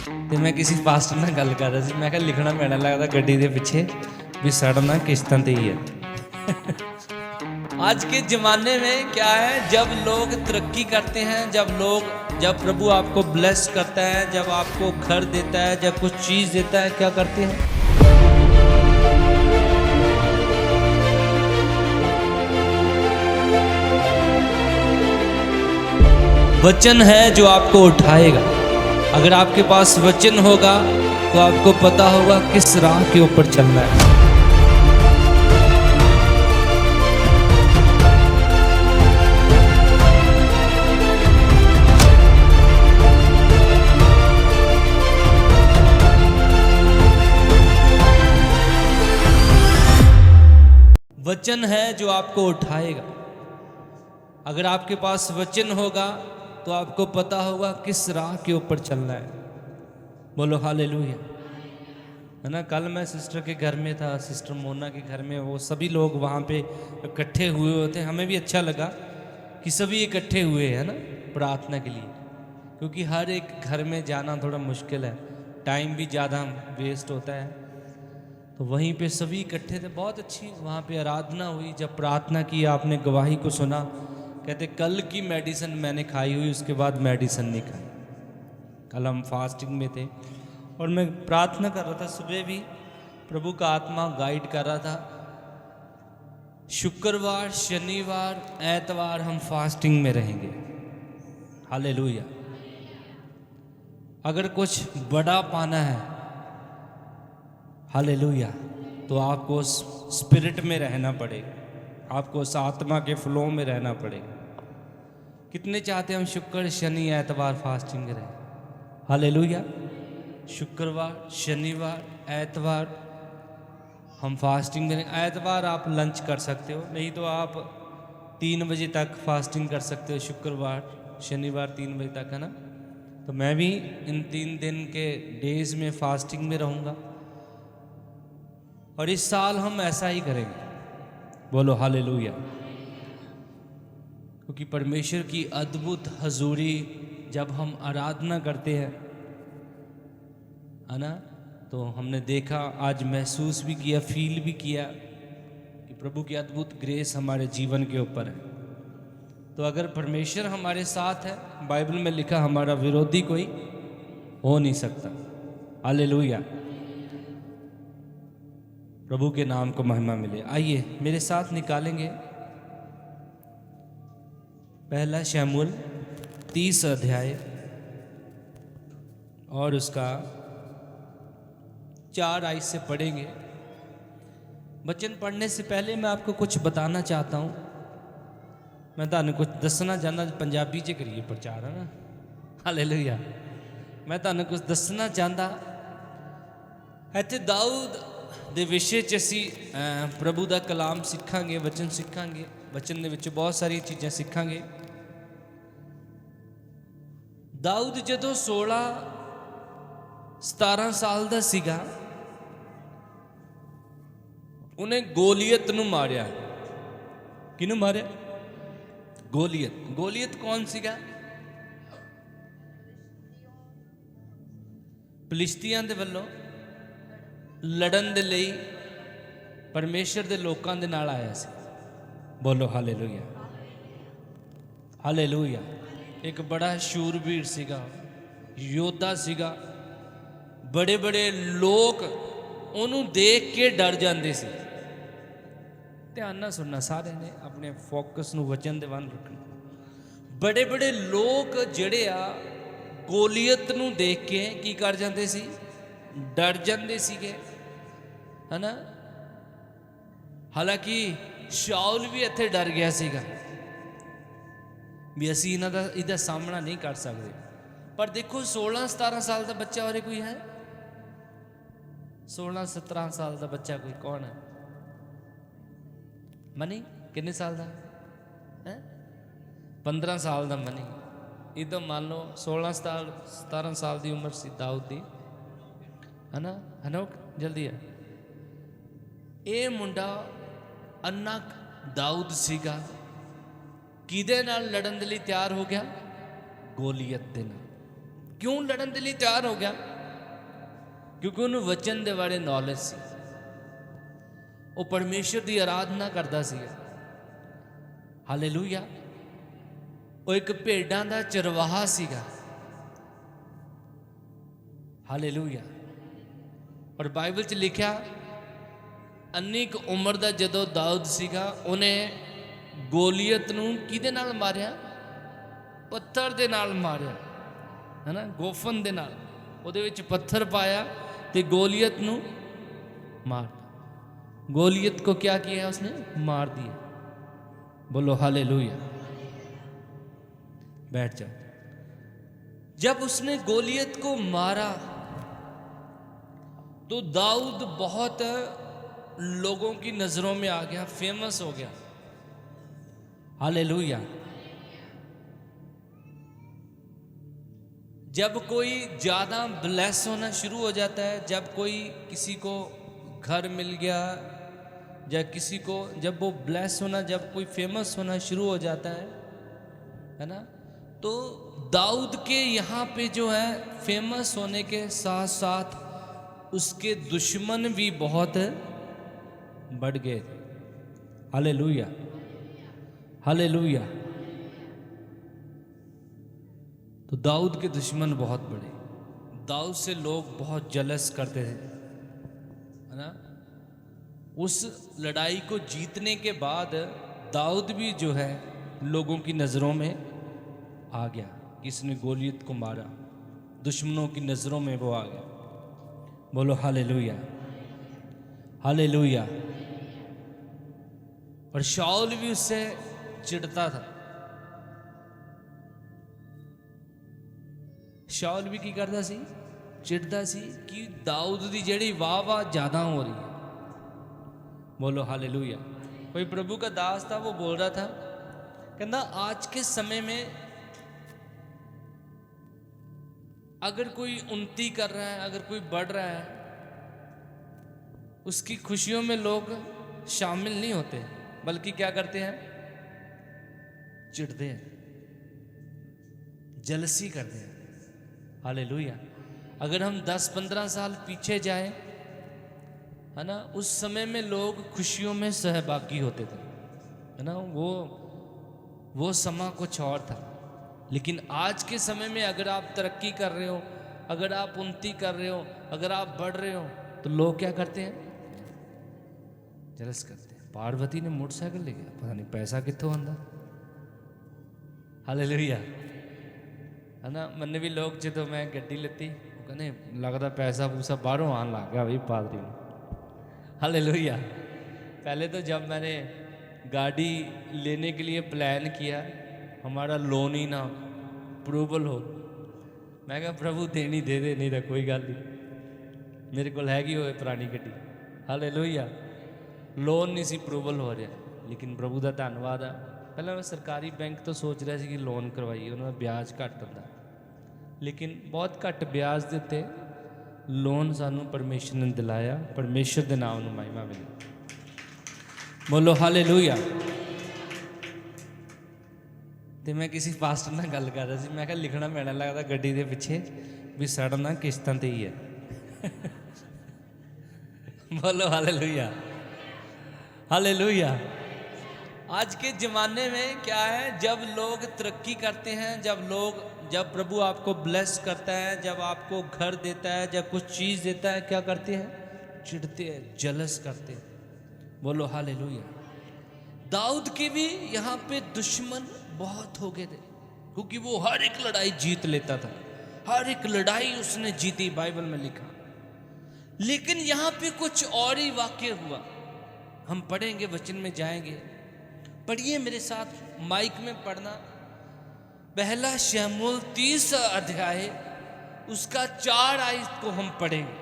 ਤੇ मैं किसी पास्टर ਨਾਲ ਗੱਲ ਕਰ ਰਿਹਾ ਸੀ मैं ਕਿਹਾ ਲਿਖਣਾ ਪੈਣਾ ਲੱਗਦਾ ਗੱਡੀ ਦੇ ਪਿੱਛੇ भी सड़ना किश्तों ते ही है। आज के ज़माने में क्या है, जब लोग तरक्की करते हैं, जब प्रभु आपको ब्लेस करता है, जब आपको घर देता है, जब कुछ चीज़ देता है, क्या करते हैं? वचन है जो आपको उठाएगा। अगर आपके पास वचन होगा तो आपको पता होगा किस राह के ऊपर चलना है। वचन है जो आपको उठाएगा। अगर आपके पास वचन होगा तो आपको पता होगा किस राह के ऊपर चलना है। बोलो हालेलुया। है ना, कल मैं सिस्टर के घर में था, सिस्टर मोना के घर में, वो सभी लोग वहाँ पे इकट्ठे हुए होते। हमें भी अच्छा लगा कि सभी इकट्ठे हुए हैं ना प्रार्थना के लिए, क्योंकि हर एक घर में जाना थोड़ा मुश्किल है, टाइम भी ज़्यादा वेस्ट होता है। तो वहीं पे सभी इकट्ठे थे, बहुत अच्छी वहाँ पे आराधना हुई। जब प्रार्थना की, आपने गवाही को सुना, कहते कल की मेडिसिन मैंने खाई हुई, उसके बाद मेडिसिन नहीं खाई। कल हम फास्टिंग में थे और मैं प्रार्थना कर रहा था, सुबह भी प्रभु का आत्मा गाइड कर रहा था। शुक्रवार, शनिवार, एतवार हम फास्टिंग में रहेंगे। हालेलुया। अगर कुछ बड़ा पाना है, हालेलुया, तो आपको उस स्पिरिट में रहना पड़ेगा, आपको उस आत्मा के फ्लो में रहना पड़ेगा। कितने चाहते हैं हम शुक्र, शनि, एतवार फास्टिंग करें? हालेलुया। शुक्रवार, शनिवार, एतवार हम फास्टिंग करें। एतवार आप लंच कर सकते हो, नहीं तो आप 3 बजे तक फास्टिंग कर सकते हो। शुक्रवार, शनिवार 3 बजे तक, है ना। तो मैं भी इन 3 दिन के डेज में फास्टिंग में रहूँगा और इस साल हम ऐसा ही करेंगे। बोलो हालेलुया। क्योंकि परमेश्वर की अद्भुत हजूरी जब हम आराधना करते हैं, है ना, तो हमने देखा, आज महसूस भी किया, फील भी किया कि प्रभु की अद्भुत ग्रेस हमारे जीवन के ऊपर है। तो अगर परमेश्वर हमारे साथ है, बाइबल में लिखा हमारा विरोधी कोई हो नहीं सकता। हालेलुया। प्रभु के नाम को महिमा मिले। आइए मेरे साथ निकालेंगे पहला शमूएल 30 अध्याय और उसका 4 आयत से पढ़ेंगे। वचन पढ़ने से पहले मैं आपको कुछ बताना चाहता हूँ। मैं तुहानू कुछ दसना चाहता, पंजाबी च करिए प्रचार, है ना। हालेलुया। मैं तुहानू कुछ दसना चाहता। इत्थे दाऊद ਦੇ ਵਿਸ਼ੇ 'ਚ ਅਸੀਂ ਪ੍ਰਭੂ ਦਾ ਕਲਾਮ ਸਿੱਖਾਂਗੇ, ਵਚਨ ਸਿੱਖਾਂਗੇ। ਵਚਨ ਦੇ ਵਿੱਚ ਬਹੁਤ ਸਾਰੀਆਂ ਚੀਜ਼ਾਂ ਸਿੱਖਾਂਗੇ। ਦਾਊਦ ਜਦੋਂ 16-17 ਸਾਲ ਦਾ ਸੀਗਾ, ਉਹਨੇ ਗੋਲੀਅਤ ਨੂੰ ਮਾਰਿਆ। ਕਿਹਨੂੰ ਮਾਰਿਆ? ਗੋਲੀਅਤ। ਗੋਲੀਅਤ ਕੌਣ ਸੀਗਾ? ਫਿਲਿਸਤੀਆਂ ਦੇ ਵੱਲੋਂ लड़न दे लई परमेश्वर दे लोकां दे नाल आया सी। बोलो हालेलुया। हालेलुया। एक बड़ा शूरवीर सीगा, योद्धा सीगा। बड़े बड़े लोग उन्होंने देख के डर जाते सी। ध्यान ना सुनना, सारे ने अपने फोकस नू वचन दे वल रखना। बड़े बड़े लोग जिहड़े आ गोलियत नू देख के की कर जाते सी? डर जाते सीगे, है ना। हालांकि शाउल भी इत्थे डर गया सीगा भी असी इन्हां दा इहदा सामना नहीं कर सकते। पर देखो 16-17 साल का बच्चा और कोई है? 16-17 साल का बच्चा कोई कौन है? मनी कितने साल का है? 15 साल का मनी। इधर मान लो 16-17 साल की उम्र सी दाऊद की, है ना। हनोक जल्दी है। ये मुंडा अन्ना दाऊद सीगा, किदे नाल लड़न दे लई तैयार हो गया? गोलियत दे नाल। क्यों लड़न दे लई तैयार हो गया? क्योंकि ਉਹਨੂੰ ਵਚਨ ਦੇ ਬਾਰੇ ਨੌਲੇਜ ਸੀ। ਉਹ ਪਰਮੇਸ਼ਰ ਦੀ ਆਰਾਧਨਾ ਕਰਦਾ ਸੀ। ਹਾਲੇਲੂਇਆ। ਉਹ ਇੱਕ ਭੇਡਾਂ ਦਾ ਚਰਵਾਹਾ ਸੀਗਾ। ਹਾਲੇਲੂਇਆ। ਔਰ ਬਾਈਬਲ 'ਚ ਲਿਖਿਆ ਅੰਨੀ ਕੁ ਉਮਰ ਦਾ ਜਦੋਂ ਦਾਊਦ ਸੀਗਾ, ਉਹਨੇ ਗੋਲੀਅਤ ਨੂੰ ਕਿਹਦੇ ਨਾਲ ਮਾਰਿਆ? ਪੱਥਰ ਦੇ ਨਾਲ ਮਾਰਿਆ, ਹੈ ਨਾ, ਗੋਫਨ ਦੇ ਨਾਲ। ਉਹਦੇ ਵਿੱਚ ਪੱਥਰ ਪਾਇਆ ਤੇ ਗੋਲੀਅਤ ਨੂੰ मार। गोलियत को क्या किया? उसने मार दिया। बोलो हालेलुया। बैठ जाओ। जब उसने गोलियत को मारा तो दाऊद बहुत लोगों की नजरों में आ गया, फेमस हो गया। हालेलुया। जब कोई ज़्यादा ब्लेस होना शुरू हो जाता है, जब कोई किसी को घर मिल गया या किसी को जब वो ब्लेस होना, जब कोई फेमस होना शुरू हो जाता है ना, तो दाऊद के यहाँ पे जो है फेमस होने के साथ साथ उसके दुश्मन भी बहुत बढ़ गए। Hallelujah, hallelujah. तो दाऊद के दुश्मन बहुत बड़े। दाऊद से लोग बहुत जलस करते थे, है ना। उस लड़ाई को जीतने के बाद दाऊद भी जो है लोगों की नज़रों में आ गया। किसने गोलियत को मारा, दुश्मनों की नज़रों में वो आ गया। बोलो हालेलुया, हालेलुया। और शाऊल भी उससे चिढ़ता था। शाऊल भी की करता सी, चिढ़ता सी कि दाऊद दी जेड़ी वाह वाह ज़्यादा हो रही है। बोलो हालेलुया। कोई प्रभु का दास था, वो बोल रहा था, कहना आज के समय में अगर कोई उन्नति कर रहा है, अगर कोई बढ़ रहा है, उसकी खुशियों में लोग शामिल नहीं होते, बल्कि क्या करते हैं? चिढ़ते हैं, जलसी करते हैं। हालेलुया। अगर हम 10-15 साल पीछे जाएं, है ना, उस समय में लोग खुशियों में सहभागी होते थे, है ना। वो समा कुछ और था। लेकिन आज के समय में अगर आप तरक्की कर रहे हो, अगर आप उन्नति कर रहे हो, अगर आप बढ़ रहे हो, तो लोग क्या करते हैं? जलस करते हैं। पार्वती ने मोटरसाइकिल ले गया, पता नहीं पैसा कितों आंदा। हालेलुया, है ना। मैंने भी लोग जो मैं गड्डी लेती, कहने लगता पैसा पूसा बाहरों आन लग गया भाई पादरी में। हालेलुया। पहले तो जब मैंने गाड़ी लेने के लिए प्लान किया, हमारा लोन ही ना अप्रूवल हो, मैं कहा प्रभु देनी दे दे, नहीं तो कोई गल नहीं, मेरे को हैगी होए पुरानी गड्डी। हालेलुया। लोन नहीं सी अप्रूवल हो रहा, लेकिन प्रभु का धन्यवाद है। पहले मैं सरकारी बैंक तो सोच रहा ਸੀ कि लोन करवाइए, उन्होंने ब्याज घट ਹੁੰਦਾ, लेकिन बहुत घट ब्याज के उत्ते लोन सानू परमेश्वर ने दिलाया। परमेश्वर के नाम ਨੂੰ महिमा मिले। बोलो हालेलुया। तो मैं किसी पास्टर ਨਾਲ गल कर रहा ਸੀ, मैं कहा लिखना पैना लगता गड्डी के पिछे भी सड़ना किश्तां ते ही है। बोलो हालेलुया, हालेलुया। आज के ज़माने में क्या है, जब लोग तरक्की करते हैं, जब प्रभु आपको ब्लेस करता है, जब आपको घर देता है, जब कुछ चीज़ देता है, क्या करते हैं? चिढ़ते हैं, जलस करते हैं। बोलो हालेलुया। दाऊद के भी यहाँ पे दुश्मन बहुत हो गए थे, क्योंकि वो हर एक लड़ाई जीत लेता था, हर एक लड़ाई उसने जीती, बाइबल में लिखा। लेकिन यहाँ पे कुछ और ही वाक्य हुआ। हम पढ़ेंगे, वचन में जाएंगे। पढ़िए मेरे साथ, माइक में पढ़ना। पहला शमूएल 30 अध्याय उसका 4 आयत को हम पढ़ेंगे।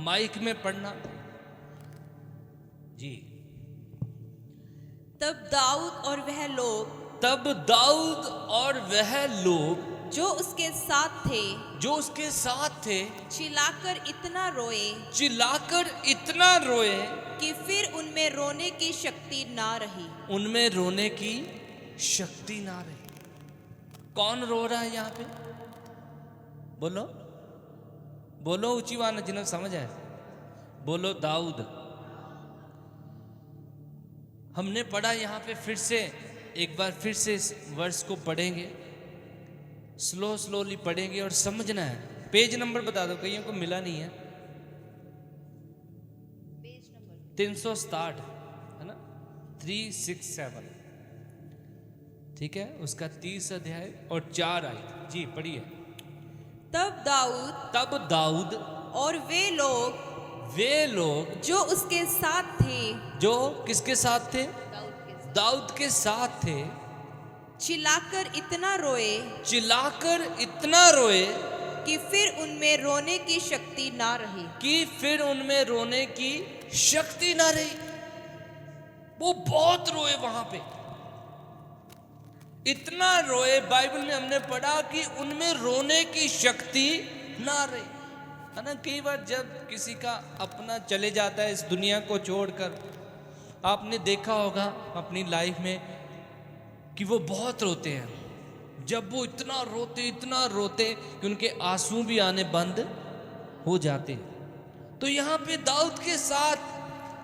माइक में पढ़ना जी। तब दाऊद और वह लोग जो उसके साथ थे चिल्लाकर इतना रोए कि फिर उनमें रोने की शक्ति ना रही। कौन रो रहा है यहाँ पे? बोलो। बोलो ऊंची वान जिन्हें समझ आए, बोलो दाऊद। हमने पढ़ा यहाँ पे, फिर से एक बार फिर से इस वर्ष को पढ़ेंगे, स्लोली पढ़ेंगे और समझना है। पेज नंबर बता दो, कईयों को मिला नहीं है। 367 है ना, 367, ठीक है। उसका 30 अध्याय और 4 आयत, जी पढ़िए। तब दाऊद और वे लोग जो उसके साथ थे, जो किसके साथ थे? दाऊद के साथ थे, चिल्लाकर इतना रोए कि फिर उनमें रोने की शक्ति ना रही। वो बहुत रोए वहां पे, इतना रोए। बाइबल में हमने पढ़ा कि उनमें रोने की शक्ति ना रही, है ना। कई बार जब किसी का अपना चले जाता है इस दुनिया को छोड़कर, आपने देखा होगा अपनी लाइफ में कि वो बहुत रोते हैं। जब वो इतना रोते कि उनके आंसू भी आने बंद हो जाते हैं। तो यहाँ पे दाऊद के साथ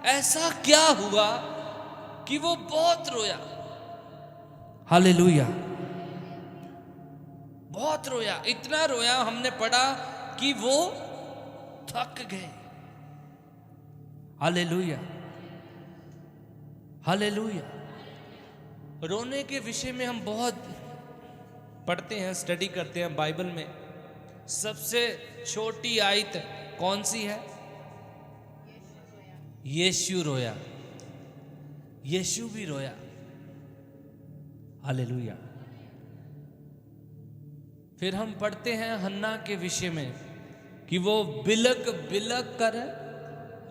ऐसा क्या हुआ कि वो बहुत रोया? हालेलुया, बहुत रोया, इतना रोया, हमने पढ़ा कि वो थक गए। Hallelujah, hallelujah. रोने के विषय में हम बहुत पढ़ते हैं, स्टडी करते हैं बाइबल में। सबसे छोटी आयत कौन सी है? यीशु रोया, यीशु भी रोया। हालेलुया। फिर हम पढ़ते हैं हन्ना के विषय में कि वो बिलक कर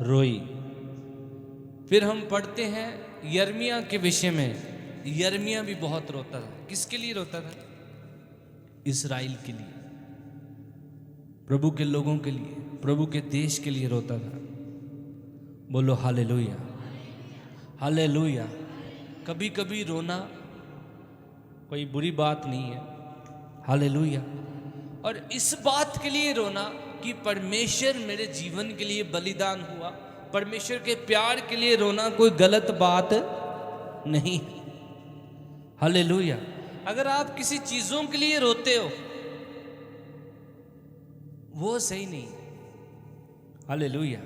रोई। फिर हम पढ़ते हैं यर्मिया के विषय में, यर्मिया भी बहुत रोता था। किसके लिए रोता था? इस्राएल के लिए, प्रभु के लोगों के लिए, प्रभु के देश के लिए रोता था। बोलो हालेलुया, हालेलुया। कभी कभी रोना कोई बुरी बात नहीं है, हालेलुया। और इस बात के लिए रोना कि परमेश्वर मेरे जीवन के लिए बलिदान हुआ, परमेश्वर के प्यार के लिए रोना कोई गलत बात नहीं है, हालेलुया। अगर आप किसी चीजों के लिए रोते हो वो सही नहीं, हालेलुया।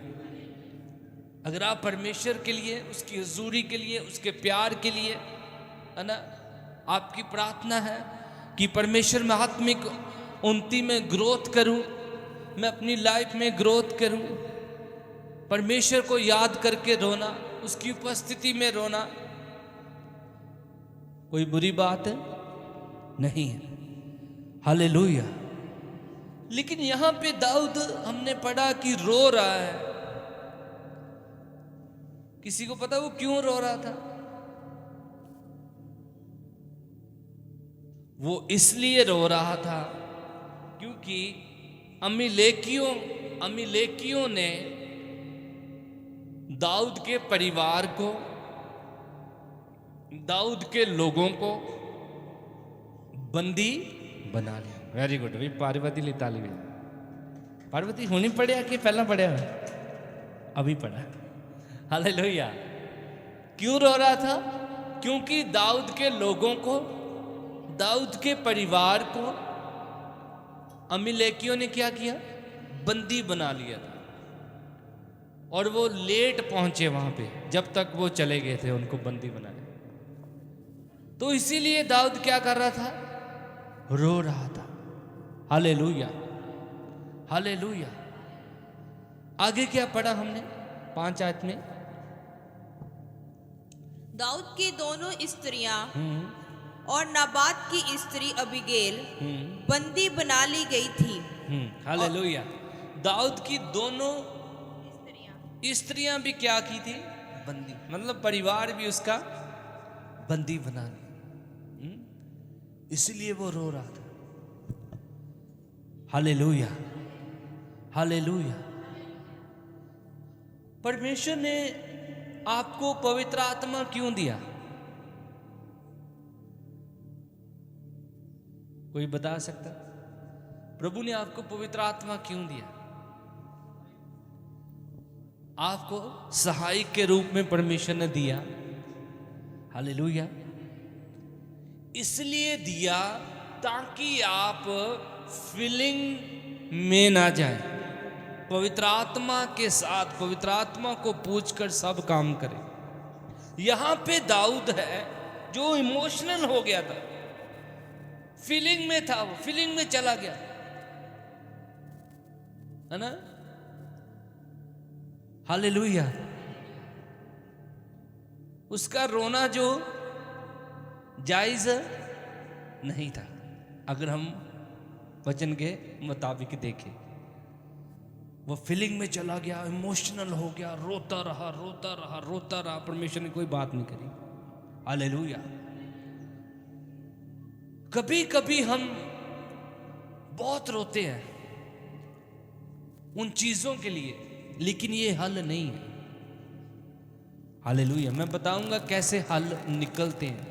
अगर आप परमेश्वर के लिए, उसकी हुजूरी के लिए, उसके प्यार के लिए, है ना, आपकी प्रार्थना है कि परमेश्वर में आत्मिक उन्नति में ग्रोथ करूं, मैं अपनी लाइफ में ग्रोथ करूं, परमेश्वर को याद करके रोना, उसकी उपस्थिति में रोना कोई बुरी बात नहीं है, हालेलुया। लेकिन यहां पे दाऊद हमने पढ़ा कि रो रहा है। किसी को पता वो क्यों रो रहा था? वो इसलिए रो रहा था क्योंकि अमीलेकियों ने दाऊद के परिवार को, दाऊद के लोगों को बंदी बना लिया। वेरी गुड भाई, पार्वती ली ताली में। पार्वती होनी पड़े कि पहला पढ़ा? अभी पढ़ा, हालेलुया। क्यों रो रहा था? क्योंकि दाऊद के लोगों को, दाऊद के परिवार को अमीलेकियों ने क्या किया? बंदी बना लिया था। और वो लेट पहुंचे वहां पे, जब तक वो चले गए थे उनको बंदी बनाने। तो इसीलिए दाऊद क्या कर रहा था? रो रहा था, हालेलुया, हालेलुया। आगे क्या पढ़ा हमने 5 आयत में? दाऊद की दोनों स्त्रियां और नाबात की स्त्री अबीगैल बंदी बना ली गई थी। हालेलुया। दाऊद की दोनों स्त्रियां भी क्या की थी? बंदी, मतलब परिवार भी उसका बंदी बना लिया। इसलिए वो रो रहा था, हालेलुया, हालेलुया। परमेश्वर ने आपको पवित्र आत्मा क्यों दिया? कोई बता सकता? प्रभु ने आपको पवित्र आत्मा क्यों दिया? आपको सहायक के रूप में परमेश्वर ने दिया। हालेलुया। इसलिए दिया ताकि आप फीलिंग में ना जाए, पवित्र आत्मा के साथ पवित्र आत्मा को पूछकर सब काम करें। यहां पे दाऊद है जो इमोशनल हो गया था, फीलिंग में था, वो फीलिंग में चला गया, है ना। हालेलुया। उसका रोना जो जायज नहीं था, अगर हम वचन के मुताबिक देखें। वो फीलिंग में चला गया, इमोशनल हो गया, रोता रहा रोता रहा रोता रहा, परमेश्वर ने कोई बात नहीं करी। हालेलुया। कभी कभी हम बहुत रोते हैं उन चीजों के लिए, लेकिन ये हल नहीं है। हालेलुया। मैं बताऊंगा कैसे हल निकलते हैं।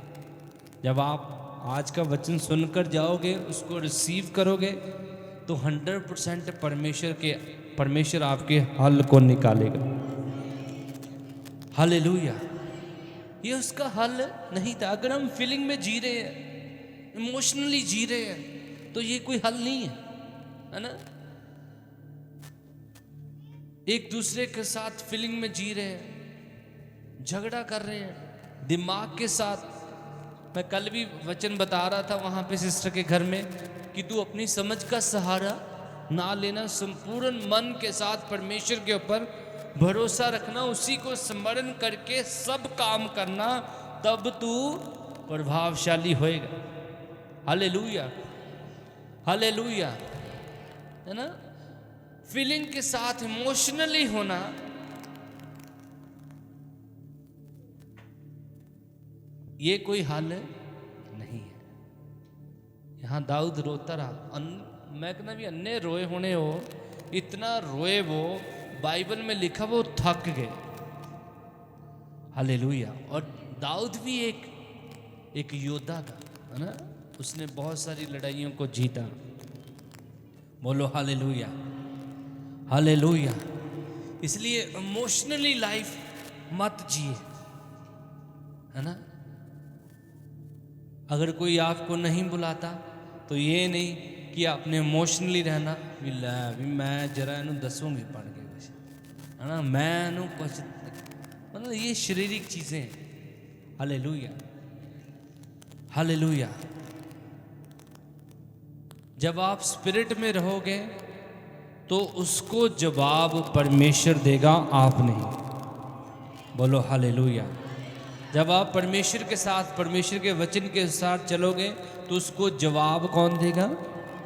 जब आप आज का वचन सुनकर जाओगे, उसको रिसीव करोगे, तो 100% परमेश्वर आपके हल को निकालेगा। हालेलुया। ये उसका हल नहीं था। अगर हम फीलिंग में जी रहे हैं, इमोशनली जी रहे हैं, तो ये कोई हल नहीं है ना। एक दूसरे के साथ फीलिंग में जी रहे हैं, झगड़ा कर रहे हैं दिमाग के साथ। मैं कल भी वचन बता रहा था वहां पे सिस्टर के घर में कि तू अपनी समझ का सहारा ना लेना, संपूर्ण मन के साथ परमेश्वर के ऊपर भरोसा रखना, उसी को स्मरण करके सब काम करना, तब तू प्रभावशाली होएगा। हालेलुया। हालेलुया, है ना। फीलिंग के साथ इमोशनली होना ये कोई हल नहीं है। यहां दाऊद रोता रहा। मैं कहना भी अन्य रोए होने हो, इतना रोए वो, बाइबल में लिखा वो थक गए। हालेलुया। और दाऊद भी एक योद्धा था, है ना। उसने बहुत सारी लड़ाइयों को जीता। बोलो हालेलुया। हालेलुया। इसलिए इमोशनली लाइफ मत जिए, है ना। अगर कोई आपको नहीं बुलाता तो ये नहीं कि आपने इमोशनली रहना भी लै भी मैं जरा इनू दसूंगी पढ़ के कुछ, है ना, मैं इनू कुछ, मतलब ये शारीरिक चीज़ें हैं। हालेलुया। हालेलुया। जब आप स्पिरिट में रहोगे तो उसको जवाब परमेश्वर देगा, आप नहीं। बोलो हालेलुया। जब आप परमेश्वर के साथ, परमेश्वर के वचन के साथ चलोगे तो उसको जवाब कौन देगा?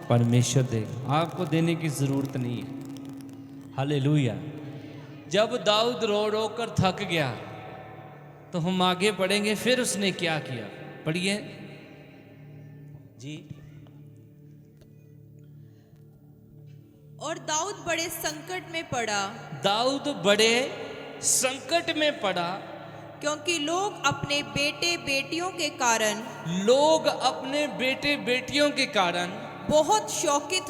परमेश्वर देगा, आपको देने की जरूरत नहीं है। हालेलुया। जब दाऊद रो रो कर थक गया तो हम आगे बढ़ेंगे, फिर उसने क्या किया, पढ़िए जी। और दाऊद बड़े संकट में पड़ा। दाऊद बड़े संकट में पड़ा क्योंकि लोग अपने बेटे बेटियों के कारण, लोग अपने बेटे बेटियों के कारण बहुत शौकित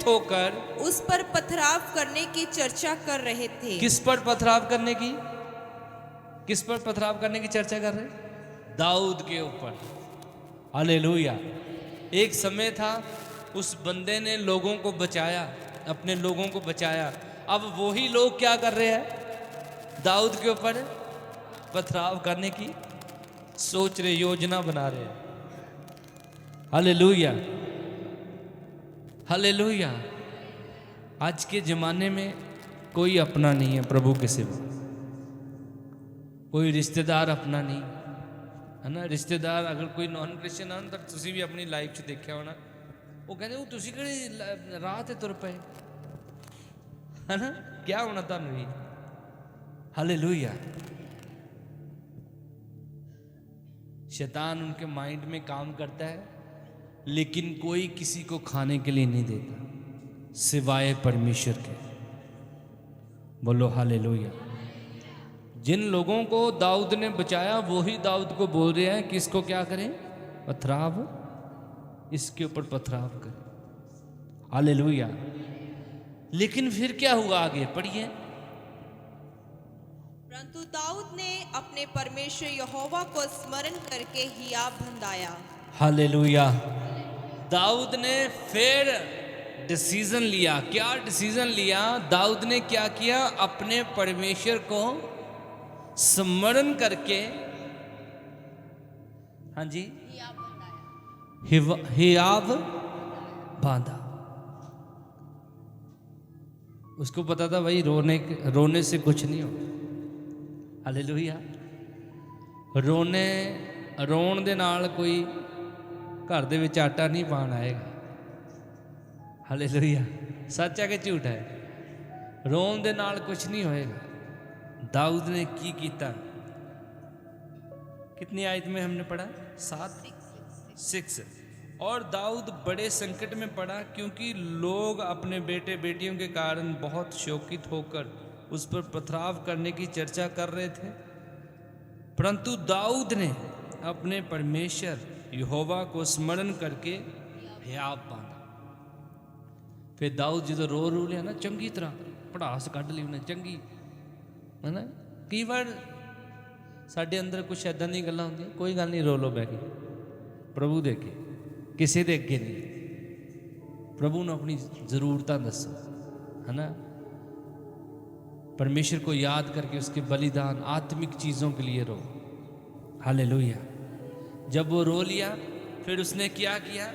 होकर उस पर पथराव करने की चर्चा कर रहे थे। किस पर पथराव करने की? किस पर पथराव करने की चर्चा कर रहे? दाऊद के ऊपर। हालेलुया। एक समय था उस बंदे ने लोगों को बचाया, अपने लोगों को बचाया। अब वही लोग क्या कर रहे हैं? दाऊद के ऊपर पथराव करने की सोच रहे, योजना बना रहे हैं। हालेलुया। हालेलुया। आज के ज़माने में कोई अपना नहीं है प्रभु के सिवा, कोई रिश्तेदार अपना नहीं, है ना। रिश्तेदार अगर कोई नॉन क्रिश्चियन है तो तुसी भी अपनी लाइफ से देखा होना, वो कहते हो तुसी किहड़ी राह ते तुर पए, है ना, क्या होना तुहानू भी। हालेलुया। शैतान उनके माइंड में काम करता है, लेकिन कोई किसी को खाने के लिए नहीं देता सिवाय परमेश्वर के। बोलो हालेलुया। जिन लोगों को दाऊद ने बचाया वही दाऊद को बोल रहे हैं कि इसको क्या करें? पथराव, इसके ऊपर पथराव करें। हालेलुया। लेकिन फिर क्या हुआ, आगे पढ़िए। परंतु दाऊद ने अपने परमेश्वर यहोवा को स्मरण करके हियाव बंधाया। हालेलुया। दाऊद ने फिर डिसीजन लिया। क्या डिसीजन लिया? दाऊद ने क्या किया? अपने परमेश्वर को स्मरण करके, हाँ जी, हियाव बांधा। उसको पता था भाई रोने से कुछ नहीं होगा। हालेलुया। रोण ਦੇ ਨਾਲ ਕੋਈ ਘਰ ਦੇ ਵਿੱਚ ਆਟਾ ਨਹੀਂ ਪਾਣ ਆਏਗਾ। ਹਾਲੇਲੂਇਆ। सच है कि झूठ है? रोन ਦੇ ਨਾਲ कुछ नहीं होएगा। दाऊद ने की कीता? कितनी आयत में हमने पढ़ा? 6। और दाऊद बड़े संकट में पड़ा, क्योंकि लोग अपने बेटे बेटियों के कारण बहुत शोकित होकर उस पर पथराव करने की चर्चा कर रहे थे। परंतु दाऊद ने अपने परमेश्वर यहोवा को स्मरण करके हियाव बांधा। फिर दाऊद जो रो लिया ना, चंगी तरह पढ़ास कढ़ ली उन्हें चंगी, है ना। कई बार साढ़े अंदर कुछ ऐदा दी गल्लां होंदियां, कोई गल नहीं, रो लो बह के प्रभु दे अगे, किसी दे अगे नहीं, प्रभु ने अपनी जरूरतां दसो, है ना। परमेश्वर को याद करके उसके बलिदान, आत्मिक चीज़ों के लिए रो। हालेलुया। जब वो रो लिया, फिर उसने क्या किया?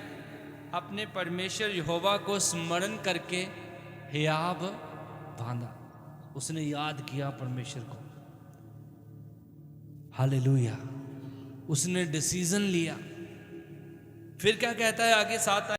अपने परमेश्वर यहोवा को स्मरण करके हियाव बांधा। उसने याद किया परमेश्वर को। हालेलुया। उसने डिसीजन लिया। फिर क्या कहता है आगे 7